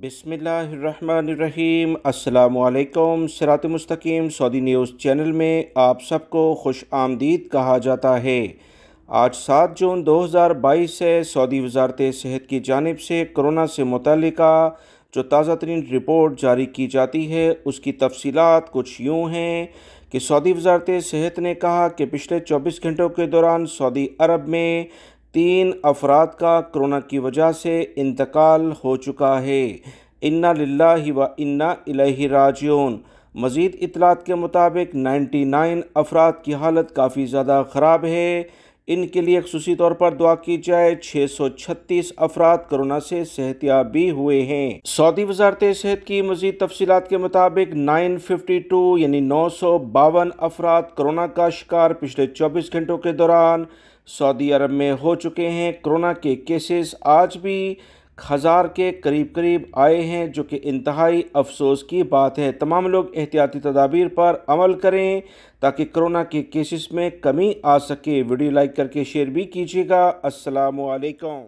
बिस्मिल्लाहिर्रहमानिर्रहीम। अस्सलामुअलैकुम। सिरात मुस्तकीम सऊदी न्यूज़ चैनल में आप सबको खुश आमदीद कहा जाता है। आज 7 जून 2022 से सऊदी वज़ारत सेहत की जानिब से कोरोना से मुतल्लिका जो ताज़ा तरीन रिपोर्ट जारी की जाती है उसकी तफसीलात कुछ यूँ हैं कि सऊदी वज़ारत सेहत ने कहा कि पिछले 24 घंटों के दौरान सऊदी अरब में 3 अफराद का कोरोना की वजह से इंतकाल हो चुका है। इन्ना लिल्लाहि व इन्ना इलैहि राजिऊन। मज़ीद इत्तलात के मुताबिक 99 अफराद की हालत काफ़ी ज़्यादा ख़राब है। इनके लिए ख़ुसूसी तौर पर दुआ की जाए। 636 अफराद कोरोना से सेहतियाब भी हुए हैं। सऊदी वज़ारत सेहत की मज़ीद तफसीलात के मुताबिक 952 यानी 952 अफराद कोरोना का शिकार पिछले 24 घंटों के दौरान सऊदी अरब में हो चुके हैं। कोरोना के केसेस आज भी 1000 के करीब आए हैं, जो कि इंतहाई अफसोस की बात है। तमाम लोग एहतियाती तदाबीर पर अमल करें ताकि कोरोना के केसेस में कमी आ सके। वीडियो लाइक करके शेयर भी कीजिएगा। अस्सलामु अलैकुम।